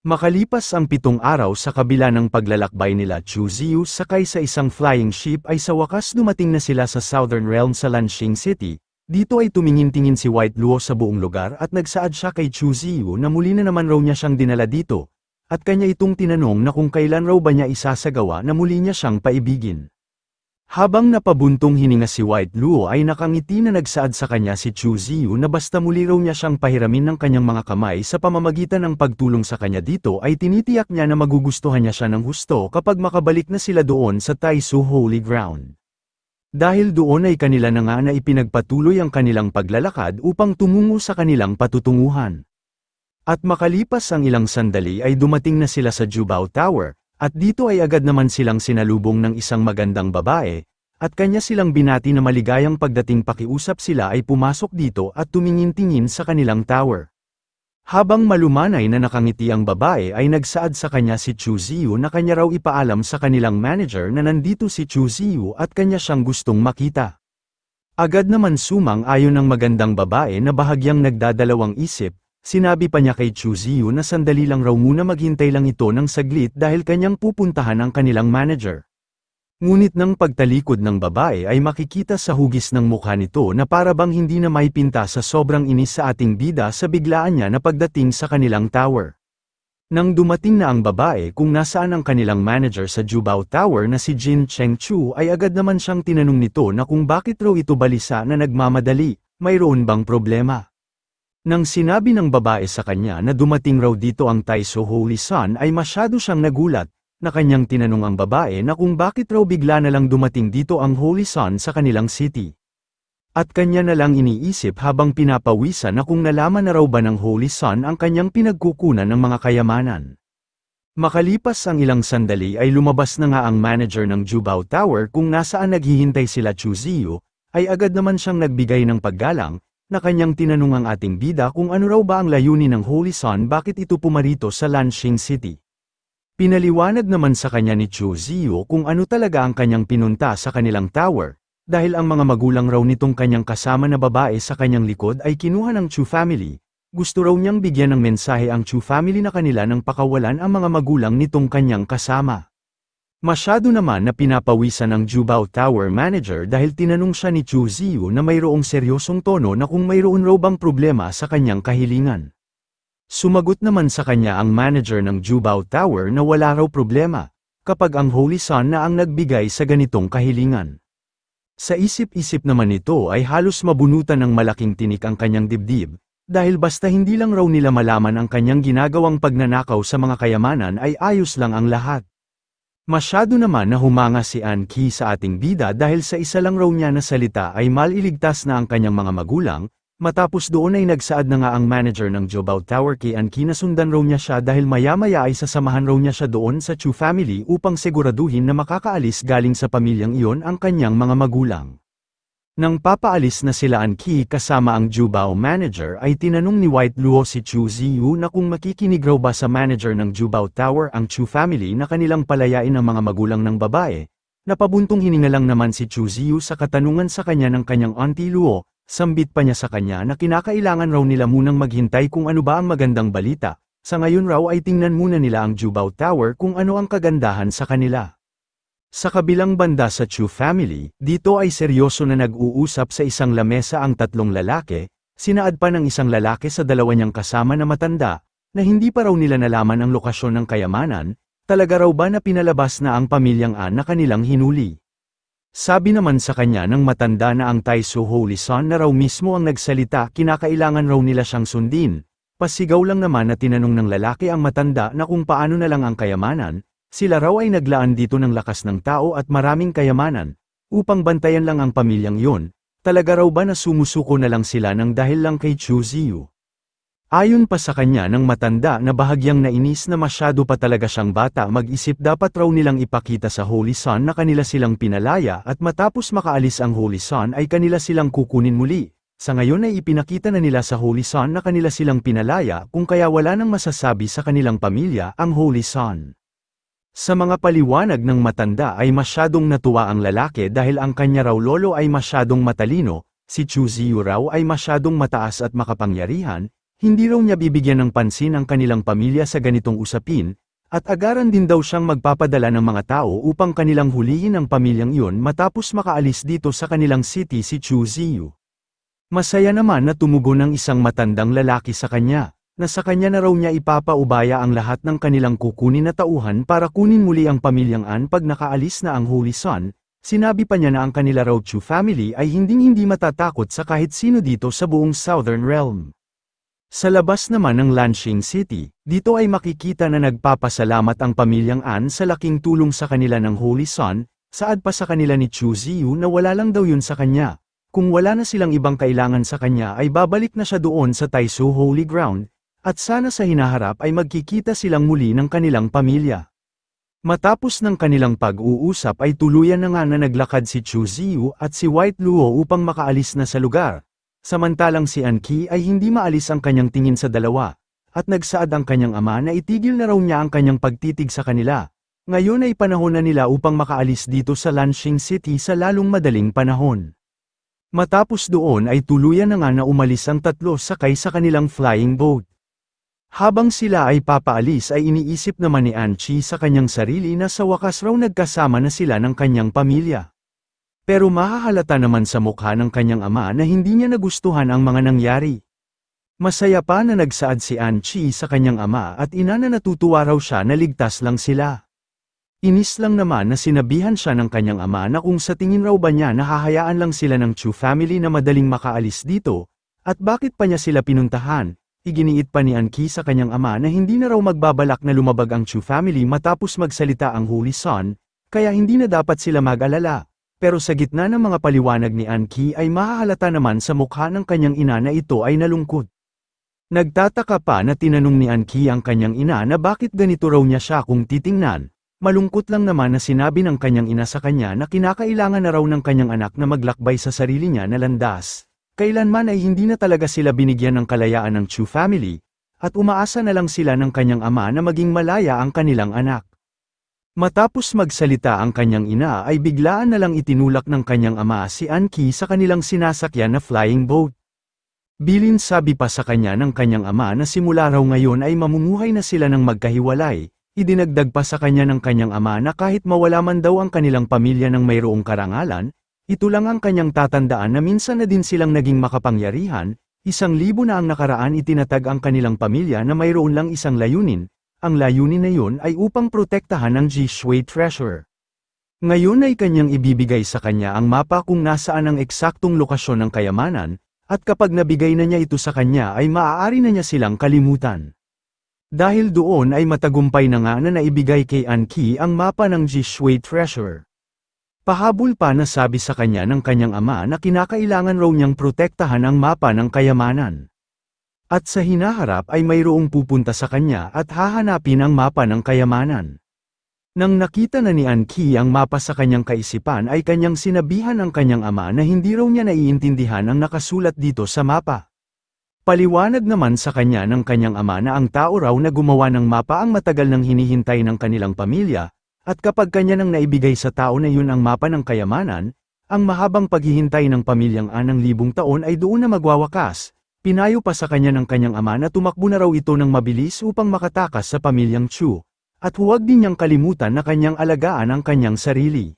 Makalipas ang 7 araw sa kabila ng paglalakbay nila Chu Ziyu sakay sa isang flying ship ay sa wakas dumating na sila sa Southern Realm sa Lanxing City. Dito ay tumingin-tingin si White Luo sa buong lugar at nagsaad siya kay Chu Ziyu na muli na naman raw niya siyang dinala dito. At kanya itong tinanong na kung kailan raw ba niya isasagawa na muli niya siyang paibigin. Habang napabuntong hininga si White Luo ay nakangiti na nagsaad sa kanya si Chu Ziyu na basta muli raw niya siyang pahiramin ng kanyang mga kamay sa pamamagitan ng pagtulong sa kanya dito ay tinitiyak niya na magugustuhan niya siya ng husto kapag makabalik na sila doon sa Taisu Holy Ground. Dahil doon ay kanila na nga na ipinagpatuloy ang kanilang paglalakad upang tumungo sa kanilang patutunguhan. At makalipas ang ilang sandali ay dumating na sila sa Jubao Tower. At dito ay agad naman silang sinalubong ng isang magandang babae, at kanya silang binati na maligayang pagdating pakiusap sila ay pumasok dito at tumingin-tingin sa kanilang tower. Habang malumanay na nakangiti ang babae ay nagsaad sa kanya si Chu Ziyu na kanya raw ipaalam sa kanilang manager na nandito si Chu Ziyu at kanya siyang gustong makita. Agad naman sumang-ayon ang magandang babae na bahagyang nagdadalawang isip. Sinabi pa niya kay Chu Ziyu na sandali lang raw muna maghintay lang ito ng saglit dahil kanyang pupuntahan ang kanilang manager. Ngunit nang pagtalikod ng babae ay makikita sa hugis ng mukha nito na para bang hindi na maipinta sa sobrang inis sa ating bida sa biglaan niya na pagdating sa kanilang tower. Nang dumating na ang babae kung nasaan ang kanilang manager sa Jubao Tower na si Jin Chengchu ay agad naman siyang tinanong nito na kung bakit raw ito balisa na nagmamadali, mayroon bang problema. Nang sinabi ng babae sa kanya na dumating raw dito ang Taisu Holy Sun ay masyado siyang nagulat, na kanyang tinanong ang babae na kung bakit raw bigla na lang dumating dito ang Holy Sun sa kanilang city. At kanya na lang iniisip habang pinapawisan na kung nalaman na raw ba ng Holy Sun ang kanyang pinagkukunan ng mga kayamanan. Makalipas ang ilang sandali ay lumabas na nga ang manager ng Jubao Tower kung nasaan naghihintay sila Chu Ziyu, ay agad naman siyang nagbigay ng paggalang, na kanyang tinanong ang ating bida kung ano raw ba ang layunin ng Holy Sun bakit ito pumarito sa Lanxing City. Pinaliwanag naman sa kanya ni Chu Ziyu kung ano talaga ang kanyang pinunta sa kanilang tower, dahil ang mga magulang raw nitong kanyang kasama na babae sa kanyang likod ay kinuha ng Chu family. Gusto raw niyang bigyan ng mensahe ang Chu family na kanila nang pakawalan ang mga magulang nitong kanyang kasama. Masyado naman na pinapawisan ang Jubao Tower manager dahil tinanong siya ni Chu Ziyu na mayroong seryosong tono na kung mayroon raw bang problema sa kanyang kahilingan. Sumagot naman sa kanya ang manager ng Jubao Tower na wala raw problema, kapag ang Holy Sun na ang nagbigay sa ganitong kahilingan. Sa isip-isip naman nito ay halos mabunutan ng malaking tinik ang kanyang dibdib, dahil basta hindi lang raw nila malaman ang kanyang ginagawang pagnanakaw sa mga kayamanan ay ayos lang ang lahat. Masyado naman na humanga si An Ki sa ating bida dahil sa isa lang raw niya na salita ay maliligtas na ang kanyang mga magulang, matapos doon ay nagsaad na nga ang manager ng Jubao Tower kay An Ki na sundan raw niya siya dahil maya-maya ay sasamahan raw niya siya doon sa Chu family upang siguraduhin na makakaalis galing sa pamilyang iyon ang kanyang mga magulang. Nang papaalis na sila An Ki kasama ang Jubao manager ay tinanong ni White Luo si Chu Ziyu na kung makikinig raw ba sa manager ng Jubao Tower ang Chu family na kanilang palayain ang mga magulang ng babae. Napabuntong hininga lang naman si Chu Ziyu sa katanungan sa kanya ng kanyang auntie Luo, sambit pa niya sa kanya na kinakailangan raw nila munang maghintay kung ano ba ang magandang balita, sa ngayon raw ay tingnan muna nila ang Jubao Tower kung ano ang kagandahan sa kanila. Sa kabilang banda sa Chu family, dito ay seryoso na nag-uusap sa isang lamesa ang tatlong lalaki, sinaad pa ng isang lalaki sa dalawa niyang kasama na matanda, na hindi pa raw nila nalaman ang lokasyon ng kayamanan, talaga raw ba na pinalabas na ang pamilyang An na kanilang hinuli. Sabi naman sa kanya ng matanda na ang Taisu Holy Sun na raw mismo ang nagsalita kinakailangan raw nila siyang sundin, pasigaw lang naman na tinanong ng lalaki ang matanda na kung paano na lang ang kayamanan. Sila raw ay naglaan dito ng lakas ng tao at maraming kayamanan, upang bantayan lang ang pamilyang yon, talaga raw ba na sumusuko na lang sila ng dahil lang kay Chu Ziyu. Ayon pa sa kanya ng matanda na bahagyang nainis na masyado pa talaga siyang bata mag-isip dapat raw nilang ipakita sa Holy Sun na kanila silang pinalaya at matapos makaalis ang Holy Sun ay kanila silang kukunin muli. Sa ngayon ay ipinakita na nila sa Holy Sun na kanila silang pinalaya kung kaya wala nang masasabi sa kanilang pamilya ang Holy Sun. Sa mga paliwanag ng matanda ay masyadong natuwa ang lalaki dahil ang kanya raw lolo ay masyadong matalino, si Chu Ziyu raw ay masyadong mataas at makapangyarihan, Hindi raw niya bibigyan ng pansin ang kanilang pamilya sa ganitong usapin, at agaran din daw siyang magpapadala ng mga tao upang kanilang hulihin ang pamilyang iyon matapos makaalis dito sa kanilang city si Chu Ziyu. Masaya naman na tumugon ng isang matandang lalaki sa kanya, na sa kanya na raw niya ipapaubaya ang lahat ng kanilang kukunin na tauhan para kunin muli ang pamilyang An pag nakaalis na ang Holy Sun. Sinabi pa niya na ang kanila raw Chu family ay hinding-hindi matatakot sa kahit sino dito sa buong Southern Realm. Sa labas naman ng Lanxing City, dito ay makikita na nagpapasalamat ang pamilyang An sa laking tulong sa kanila ng Holy Sun, saad pa sa kanila ni Chu Ziyu na wala lang daw yun sa kanya. Kung wala na silang ibang kailangan sa kanya ay babalik na siya doon sa Taisu Holy Ground, at sana sa hinaharap ay magkikita silang muli ng kanilang pamilya. Matapos ng kanilang pag-uusap ay tuluyan na nga na naglakad si Chu Ziyu at si White Luo upang makaalis na sa lugar. Samantalang si Anki ay hindi maalis ang kanyang tingin sa dalawa, at nagsaad ang kanyang ama na itigil na raw niya ang kanyang pagtitig sa kanila. Ngayon ay panahon na nila upang makaalis dito sa Lanxing City sa lalong madaling panahon. Matapos doon ay tuluyan na nga na umalis ang tatlo sakay sa kanilang flying boat. Habang sila ay papaalis ay iniisip naman ni Anchi sa kanyang sarili na sa wakas raw nagkasama na sila ng kanyang pamilya. Pero mahahalata naman sa mukha ng kanyang ama na hindi niya nagustuhan ang mga nangyari. Masaya pa na nagsaad si Anchi sa kanyang ama at ina na natutuwa raw siya na ligtas lang sila. Inis lang naman na sinabihan siya ng kanyang ama na kung sa tingin raw ba niya nahahayaan lang sila ng Chu family na madaling makaalis dito, at bakit pa niya sila pinuntahan. Iginiit pa ni Anki sa kanyang ama na hindi na raw magbabalak na lumabag ang Chu family matapos magsalita ang Holy Sun, kaya hindi na dapat sila mag-alala. Pero sa gitna ng mga paliwanag ni Anki ay mahahalata naman sa mukha ng kanyang ina na ito ay nalungkot. Nagtataka pa na tinanong ni Anki ang kanyang ina na bakit ganito raw niya siya kung titingnan. Malungkot lang naman na sinabi ng kanyang ina sa kanya na kinakailangan na raw ng kanyang anak na maglakbay sa sarili niya na landas. Kailanman ay hindi na talaga sila binigyan ng kalayaan ng Chu family, at umaasa na lang sila ng kanyang ama na maging malaya ang kanilang anak. Matapos magsalita ang kanyang ina ay biglaan na lang itinulak ng kanyang ama si Anki sa kanilang sinasakyan na flying boat. Bilin sabi pa sa kanya ng kanyang ama na simula raw ngayon ay mamumuhay na sila ng magkahiwalay, idinagdag pa sa kanya ng kanyang ama na kahit mawala man daw ang kanilang pamilya ng mayroong karangalan, ito lang ang kanyang tatandaan na minsan na din silang naging makapangyarihan, 1,000 na ang nakaraan itinatag ang kanilang pamilya na mayroon lang isang layunin. Ang layunin na yun ay upang protektahan ang Jishui Treasure. Ngayon ay kanyang ibibigay sa kanya ang mapa kung nasaan ang eksaktong lokasyon ng kayamanan, at kapag nabigay na niya ito sa kanya ay maaari na niya silang kalimutan. Dahil doon ay matagumpay na nga na naibigay kay Anki ang mapa ng Jishui Treasure. Pahabol pa na sabi sa kanya ng kanyang ama na kinakailangan raw niyang protektahan ang mapa ng kayamanan. At sa hinaharap ay mayroong pupunta sa kanya at hahanapin ang mapa ng kayamanan. Nang nakita na ni Anki ang mapa sa kanyang kaisipan ay kanyang sinabihan ang kanyang ama na hindi raw niya naiintindihan ang nakasulat dito sa mapa. Paliwanag naman sa kanya ng kanyang ama na ang tao raw na gumawa ng mapa ang matagal nang hinihintay ng kanilang pamilya, at kapag kanya nang naibigay sa tao na yun ang mapa ng kayamanan, ang mahabang paghihintay ng pamilyang An ng 1,000 taon ay doon na magwawakas. Pinayo pa sa kanya ng kanyang ama na tumakbo na raw ito ng mabilis upang makatakas sa pamilyang Chu, at huwag din niyang kalimutan na kanyang alagaan ang kanyang sarili.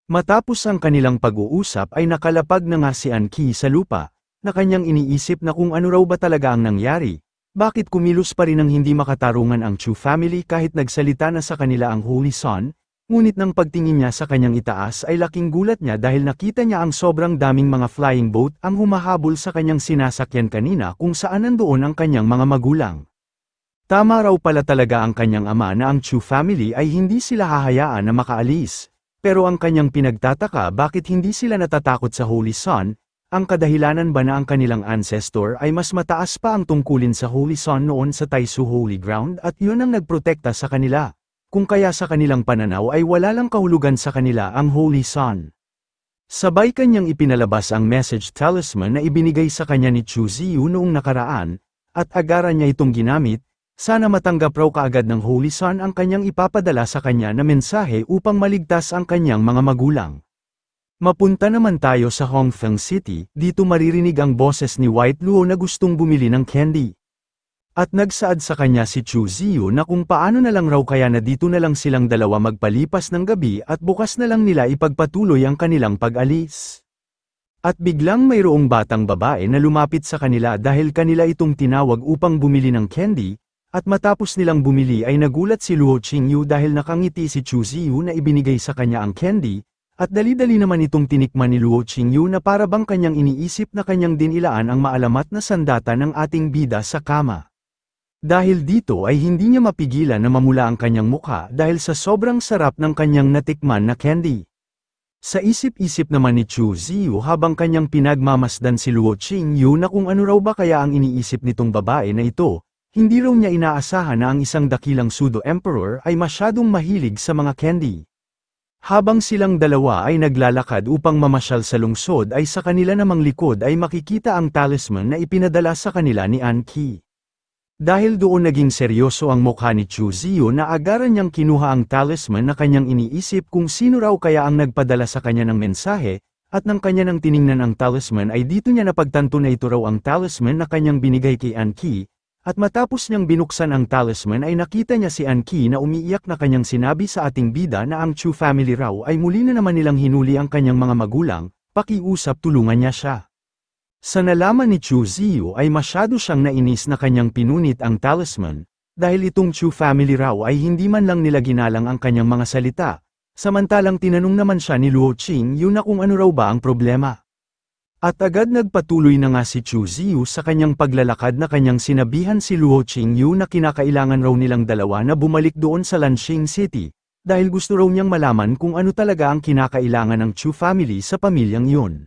Matapos ang kanilang pag-uusap ay nakalapag na nga si Anki sa lupa, na kanyang iniisip na kung ano raw ba talaga ang nangyari, bakit kumilos pa rin ang hindi makatarungan ang Chu family kahit nagsalita na sa kanila ang Holy Sun. Ngunit nang pagtingin niya sa kanyang itaas ay laking gulat niya dahil nakita niya ang sobrang daming mga flying boat ang humahabol sa kanyang sinasakyan kanina kung saan nandoon ang kanyang mga magulang. Tama raw pala talaga ang kanyang ama na ang Chu family ay hindi sila hahayaan na makaalis, pero ang kanyang pinagtataka bakit hindi sila natatakot sa Holy Sun, ang kadahilanan ba na ang kanilang ancestor ay mas mataas pa ang tungkulin sa Holy Sun noon sa Taisu Holy Ground at yun ang nagprotekta sa kanila. Kung kaya sa kanilang pananaw ay wala lang kahulugan sa kanila ang Holy Sun. Sabay kanyang ipinalabas ang message talisman na ibinigay sa kanya ni Chu Ziyu noong nakaraan, at agaran niya itong ginamit, sana matanggap raw kaagad ng Holy Sun ang kanyang ipapadala sa kanya na mensahe upang maligtas ang kanyang mga magulang. Mapunta naman tayo sa Hongfeng City, dito maririnig ang boses ni White Luo na gustong bumili ng candy. At nagsaad sa kanya si Chu Ziyu na kung paano na lang raw kaya na dito na lang silang dalawa magpalipas ng gabi at bukas na lang nila ipagpatuloy ang kanilang pag-alis. At biglang mayroong batang babae na lumapit sa kanila dahil kanila itong tinawag upang bumili ng candy, at matapos nilang bumili ay nagulat si Luo Qingyu dahil nakangiti si Chu Ziyu na ibinigay sa kanya ang candy, at dali-dali naman itong tinikman ni Luo Qingyu na para bang kanyang iniisip na kanyang dinilaan ang maalamat na sandata ng ating bida sa kama. Dahil dito ay hindi niya mapigilan na mamula ang kanyang mukha dahil sa sobrang sarap ng kanyang natikman na candy. Sa isip-isip naman ni Chu Ziyu habang kanyang pinagmamasdan si Luo Qingyu na kung ano raw ba kaya ang iniisip nitong babae na ito, hindi raw niya inaasahan na ang isang dakilang pseudo-emperor ay masyadong mahilig sa mga candy. Habang silang dalawa ay naglalakad upang mamasyal sa lungsod ay sa kanila namang likod ay makikita ang talisman na ipinadala sa kanila ni Anki. Dahil doon naging seryoso ang mukha ni Chu Ziyu na agaran niyang kinuha ang talisman na kanyang iniisip kung sino raw kaya ang nagpadala sa kanya ng mensahe, at nang kanya nang tiningnan ang talisman ay dito niya napagtanto na ito raw ang talisman na kanyang binigay kay Anki. At matapos niyang binuksan ang talisman ay nakita niya si Anki na umiiyak na kanyang sinabi sa ating bida na ang Chu family raw ay muli na naman nilang hinuli ang kanyang mga magulang, pakiusap tulungan niya siya. Sa nalaman ni Chu Ziyu ay masyado siyang nainis na kanyang pinunit ang talisman, dahil itong Chu family raw ay hindi man lang nila ginalang ang kanyang mga salita, samantalang tinanong naman siya ni Luo Qingyu na kung ano raw ba ang problema. At agad nagpatuloy na nga si Chu Ziyu sa kanyang paglalakad na kanyang sinabihan si Luo Qingyu na kinakailangan raw nilang dalawa na bumalik doon sa Lanxing City, dahil gusto raw niyang malaman kung ano talaga ang kinakailangan ng Chu family sa pamilyang yun.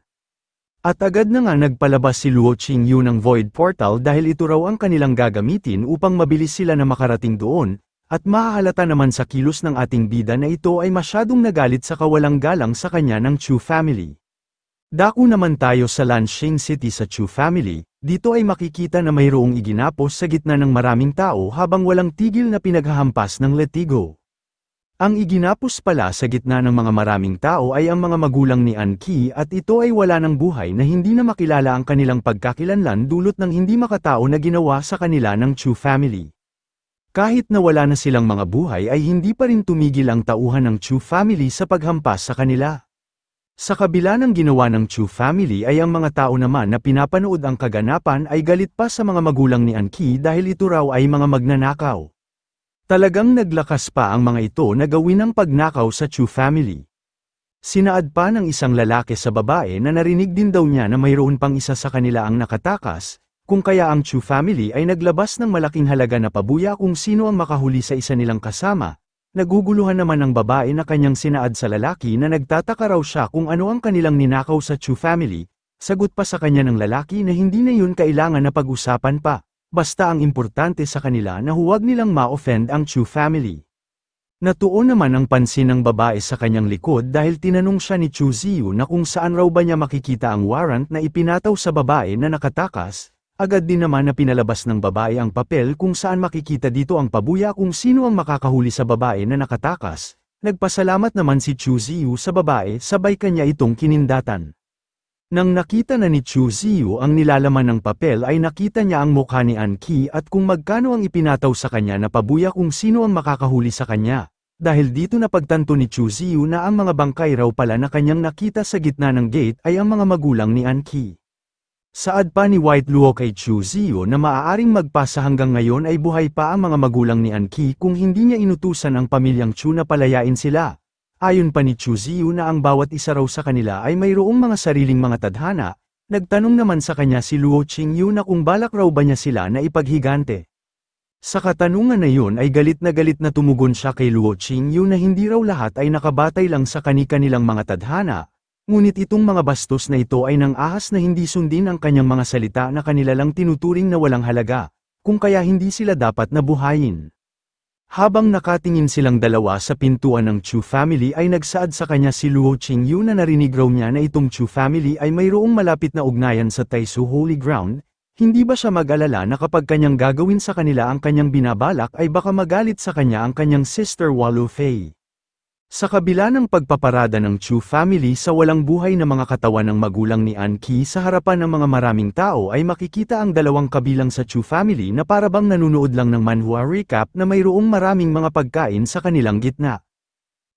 At agad na nga nagpalabas si Luo Qingyu ng Void Portal dahil ito raw ang kanilang gagamitin upang mabilis sila na makarating doon, at mahahalata naman sa kilos ng ating bida na ito ay masyadong nagalit sa kawalang galang sa kanya ng Chu family. Dako naman tayo sa Lanxing City sa Chu family, dito ay makikita na mayroong iginapos sa gitna ng maraming tao habang walang tigil na pinaghahampas ng letigo. Ang iginapos pala sa gitna ng mga maraming tao ay ang mga magulang ni Anki at ito ay wala ng buhay na hindi na makilala ang kanilang pagkakilanlan dulot ng hindi makatao na ginawa sa kanila ng Chu family. Kahit na wala na silang mga buhay ay hindi pa rin tumigil ang tauhan ng Chu family sa paghampas sa kanila. Sa kabila ng ginawa ng Chu family ay ang mga tao naman na pinapanood ang kaganapan ay galit pa sa mga magulang ni Anki dahil ito raw ay mga magnanakaw. Talagang naglakas pa ang mga ito na gawin ang pagnakaw sa Chu family. Sinaad pa ng isang lalaki sa babae na narinig din daw niya na mayroon pang isa sa kanila ang nakatakas, kung kaya ang Chu family ay naglabas ng malaking halaga na pabuya kung sino ang makahuli sa isa nilang kasama. Naguguluhan naman ang babae na kanyang sinaad sa lalaki na nagtataka raw siya kung ano ang kanilang ninakaw sa Chu family, sagot pa sa kanya ng lalaki na hindi na yun kailangan na pag-usapan pa, basta ang importante sa kanila na huwag nilang ma-offend ang Chu family. Natuon naman ang pansin ng babae sa kanyang likod dahil tinanong siya ni Chu Ziyu na kung saan raw ba niya makikita ang warrant na ipinataw sa babae na nakatakas. Agad din naman na pinalabas ng babae ang papel kung saan makikita dito ang pabuya kung sino ang makakahuli sa babae na nakatakas. Nagpasalamat naman si Chu Ziyu sa babae sabay kanya itong kinindatan. Nang nakita na ni Chu Ziyu ang nilalaman ng papel ay nakita niya ang mukha ni Anki at kung magkano ang ipinataw sa kanya na pabuya kung sino ang makakahuli sa kanya. Dahil dito napagtanto ni Chu Ziyu na ang mga bangkay raw pala na kanyang nakita sa gitna ng gate ay ang mga magulang ni Anki. Saad pa ni White Luo kay Chu Ziyu na maaaring magpasa hanggang ngayon ay buhay pa ang mga magulang ni Anki kung hindi niya inutusan ang pamilyang Chu na palayain sila. Ayon pa ni Chu Ziyu na ang bawat isa raw sa kanila ay mayroong mga sariling mga tadhana, nagtanong naman sa kanya si Luo Qingyu na kung balak raw ba niya sila na ipaghigante. Sa katanungan na yun ay galit na tumugon siya kay Luo Qingyu na hindi raw lahat ay nakabatay lang sa kani-kanilang mga tadhana. Ngunit itong mga bastos na ito ay nang ahas na hindi sundin ang kanyang mga salita na kanila lang tinuturing na walang halaga, kung kaya hindi sila dapat na buhayin. Habang nakatingin silang dalawa sa pintuan ng Chu family ay nagsaad sa kanya si Luo Qingyu na narinig raw niya na itong Chu family ay mayroong malapit na ugnayan sa Taisu Holy Ground, hindi ba siya mag-alala na kapag kanyang gagawin sa kanila ang kanyang binabalak ay baka magalit sa kanya ang kanyang sister Walu Fei. Sa kabila ng pagpaparada ng Chu family sa walang buhay na mga katawan ng magulang ni An-ki sa harapan ng mga maraming tao ay makikita ang dalawang kabilang sa Chu family na parabang nanunood lang ng manhwa recap na mayroong maraming mga pagkain sa kanilang gitna.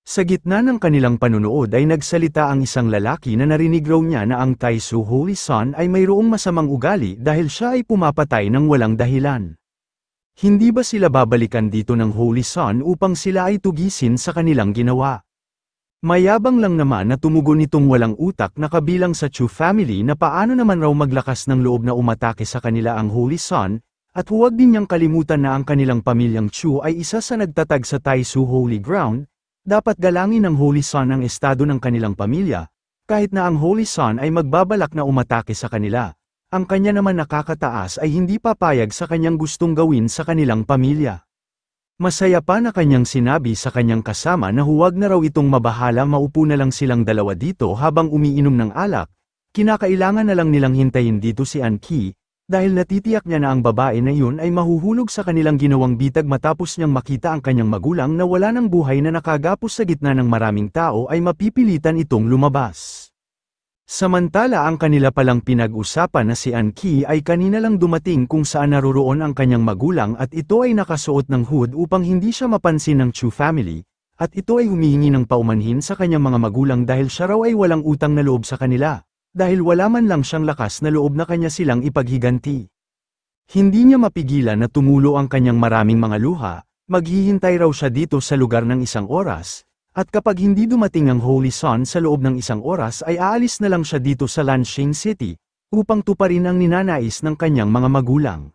Sa gitna ng kanilang panunood ay nagsalita ang isang lalaki na narinig raw niya na ang Taisu Holy Son ay mayroong masamang ugali dahil siya ay pumapatay ng walang dahilan. Hindi ba sila babalikan dito ng Holy Son upang sila ay tugisin sa kanilang ginawa? Mayabang lang naman na tumugon nitong walang utak na kabilang sa Chu family na paano naman raw maglakas ng loob na umatake sa kanila ang Holy Son, at huwag din niyang kalimutan na ang kanilang pamilyang Chu ay isa sa nagtatag sa Taisu Holy Ground, dapat galangin ng Holy Son ang estado ng kanilang pamilya, kahit na ang Holy Son ay magbabalak na umatake sa kanila. Ang kanya naman nakakataas ay hindi papayag sa kanyang gustong gawin sa kanilang pamilya. Masaya pa na kanyang sinabi sa kanyang kasama na huwag na raw itong mabahala, maupo na lang silang dalawa dito habang umiinom ng alak, kinakailangan na lang nilang hintayin dito si An-ki, dahil natitiyak niya na ang babae na iyon ay mahuhulog sa kanilang ginawang bitag matapos niyang makita ang kanyang magulang na wala ng buhay na nakagapos sa gitna ng maraming tao ay mapipilitan itong lumabas. Samantala ang kanila palang pinag-usapan na si An-ki ay kanina lang dumating kung saan naroroon ang kanyang magulang at ito ay nakasuot ng hood upang hindi siya mapansin ng Chu family, at ito ay humihingi ng paumanhin sa kanyang mga magulang dahil siya raw ay walang utang na loob sa kanila, dahil wala man lang siyang lakas na loob na kanya silang ipaghiganti. Hindi niya mapigilan na tumulo ang kanyang maraming mga luha, maghihintay raw siya dito sa lugar ng 1 oras. At kapag hindi dumating ang Holy Son sa loob ng 1 oras ay aalis na lang siya dito sa Lanshing City, upang tuparin ang ninanais ng kanyang mga magulang.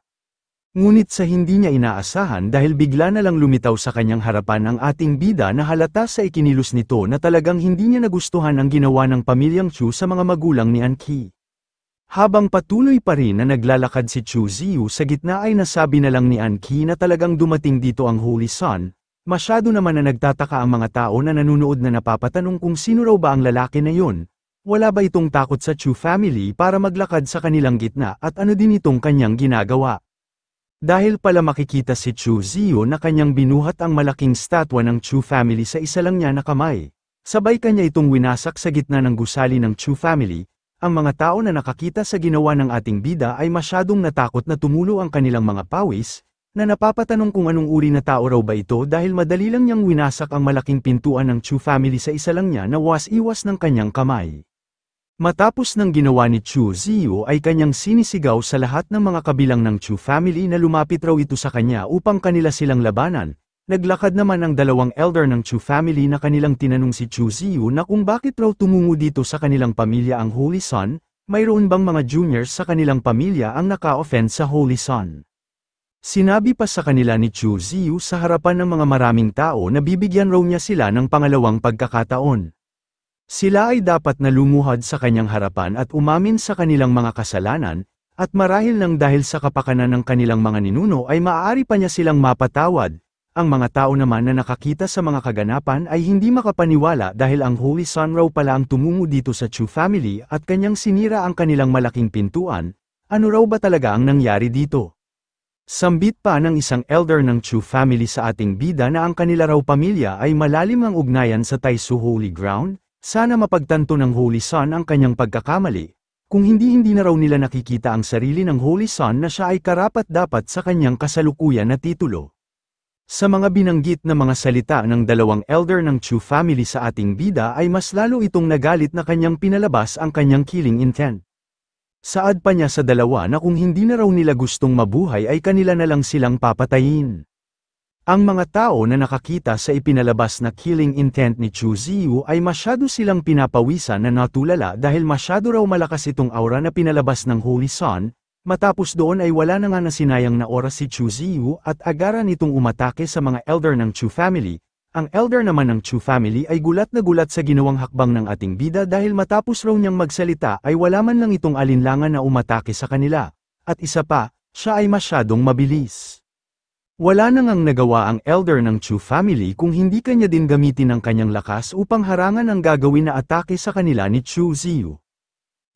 Ngunit sa hindi niya inaasahan dahil bigla na lang lumitaw sa kanyang harapan ang ating bida na halata sa ikinilos nito na talagang hindi niya nagustuhan ang ginawa ng pamilyang Chu sa mga magulang ni An-ki. Habang patuloy pa rin na naglalakad si Chu Ziyu sa gitna ay nasabi na lang ni An-ki na talagang dumating dito ang Holy Son. Masyado naman na nagtataka ang mga tao na nanunood na napapatanong kung sino raw ba ang lalaki na yun. Wala ba itong takot sa Chu family para maglakad sa kanilang gitna at ano din itong kanyang ginagawa? Dahil pala makikita si Chu Ziyu na kanyang binuhat ang malaking statwa ng Chu family sa isa lang niya na kamay. Sabay kanya itong winasak sa gitna ng gusali ng Chu family. Ang mga tao na nakakita sa ginawa ng ating bida ay masyadong natakot na tumulo ang kanilang mga pawis, na napapatanong kung anong uri na tao raw ba ito dahil madali lang niyang winasak ang malaking pintuan ng Chu family sa isa lang niya na was-iwas ng kanyang kamay. Matapos ng ginawa ni Chu Ziyu ay kanyang sinisigaw sa lahat ng mga kabilang ng Chu family na lumapit raw ito sa kanya upang kanila silang labanan. Naglakad naman ang dalawang elder ng Chu family na kanilang tinanong si Chu Ziyu na kung bakit raw tumungo dito sa kanilang pamilya ang Holy Son, mayroon bang mga juniors sa kanilang pamilya ang naka-offend sa Holy Son. Sinabi pa sa kanila ni Chu Ziyu sa harapan ng mga maraming tao na bibigyan raw niya sila ng pangalawang pagkakataon. Sila ay dapat na lumuhad sa kanyang harapan at umamin sa kanilang mga kasalanan, at marahil nang dahil sa kapakanan ng kanilang mga ninuno ay maaari pa niya silang mapatawad. Ang mga tao naman na nakakita sa mga kaganapan ay hindi makapaniwala dahil ang Holy Son raw pala ang tumungo dito sa Chu family at kanyang sinira ang kanilang malaking pintuan. Ano raw ba talaga ang nangyari dito? Sambit pa ng isang elder ng Chu family sa ating bida na ang kanila raw pamilya ay malalim ang ugnayan sa Taisu Holy Ground, sana mapagtanto ng Holy Son ang kanyang pagkakamali, kung hindi na raw nila nakikita ang sarili ng Holy Son na siya ay karapat-dapat sa kanyang kasalukuyan na titulo. Sa mga binanggit na mga salita ng dalawang elder ng Chu family sa ating bida ay mas lalo itong nagalit na kanyang pinalabas ang kanyang killing intent. Saad pa niya sa dalawa na kung hindi na raw nila gustong mabuhay ay kanila na lang silang papatayin. Ang mga tao na nakakita sa ipinalabas na killing intent ni Chu Ziyu ay masyado silang pinapawisan na natulala dahil masyado raw malakas itong aura na pinalabas ng Holy Son. Matapos doon ay wala na nga nasinayang na oras si Chu Ziyu at agaran itong umatake sa mga elder ng Chu family. Ang elder naman ng Chu family ay gulat na gulat sa ginawang hakbang ng ating bida dahil matapos raw niyang magsalita ay wala man lang itong alinlangan na umatake sa kanila. At isa pa, siya ay masyadong mabilis. Wala na ngang nagawa ang elder ng Chu family kung hindi kanya din gamitin ang kanyang lakas upang harangan ang gagawin na atake sa kanila ni Chu Ziyu.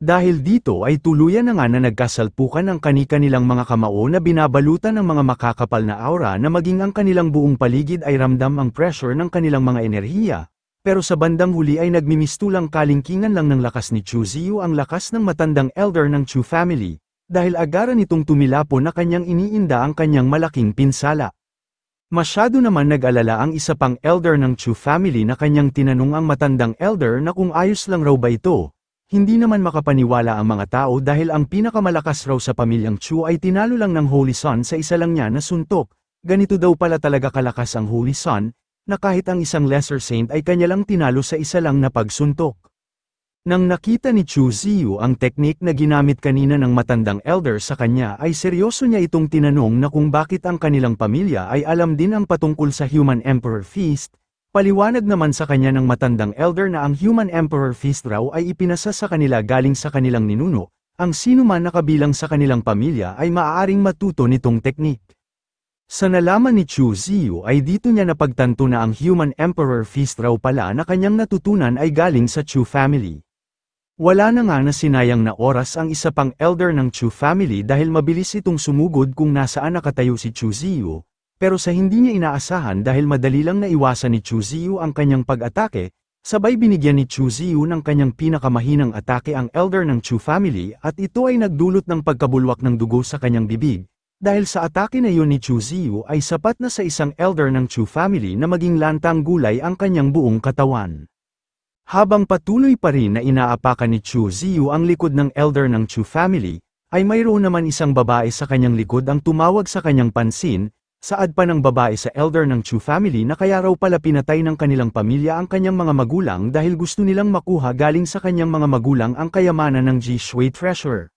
Dahil dito ay tuluyan na nga na nagkasalpukan ang kani-kanilang mga kamao na binabalutan ng mga makakapal na aura na maging ang kanilang buong paligid ay ramdam ang pressure ng kanilang mga enerhiya, Pero sa bandang huli ay nagmimistulang kalingkingan lang ng lakas ni Chu Ziyu ang lakas ng matandang elder ng Chu family, dahil agaran itong tumilapo na kanyang iniinda ang kanyang malaking pinsala. Masyado naman nag-alala ang isa pang elder ng Chu family na kanyang tinanong ang matandang elder na kung ayos lang raw ba ito. Hindi naman makapaniwala ang mga tao dahil ang pinakamalakas raw sa pamilyang Chu ay tinalo lang ng Holy Sun sa isa lang niya na suntok. Ganito daw pala talaga kalakas ang Holy Sun, na kahit ang isang lesser saint ay kanya lang tinalo sa isa lang na pagsuntok. Nang nakita ni Chu Ziyu ang teknik na ginamit kanina ng matandang elder sa kanya ay seryoso niya itong tinanong na kung bakit ang kanilang pamilya ay alam din ang patungkol sa Human Emperor Feast. Paliwanag naman sa kanya ng matandang elder na ang Human Emperor Feast raw ay ipinasa sa kanila galing sa kanilang ninuno, ang sino man na kabilang sa kanilang pamilya ay maaaring matuto nitong teknik. Sa nalaman ni Chu Ziyu ay dito niya napagtanto na ang Human Emperor Feast raw pala na kanyang natutunan ay galing sa Chu family. Wala na nga na sinayang na oras ang isa pang elder ng Chu family dahil mabilis itong sumugod kung nasaan nakatayo si Chu Ziyu, pero sa hindi niya inaasahan dahil madali lang naiwasan ni Chu Ziyu ang kanyang pag-atake, sabay binigyan ni Chu Ziyu ng kanyang pinakamahinang atake ang elder ng Chu family at ito ay nagdulot ng pagkabulwak ng dugo sa kanyang bibig. Dahil sa atake na yun ni Chu Ziyu ay sapat na sa isang elder ng Chu family na maging lantang gulay ang kanyang buong katawan. Habang patuloy pa rin na inaapakan ni Chu Ziyu ang likod ng elder ng Chu family, ay mayroon naman isang babae sa kanyang likod ang tumawag sa kanyang pansin, saad pa ng babae sa elder ng Chu family na kaya raw pala pinatay ng kanilang pamilya ang kanyang mga magulang dahil gusto nilang makuha galing sa kanyang mga magulang ang kayamanan ng Ji Shui treasure.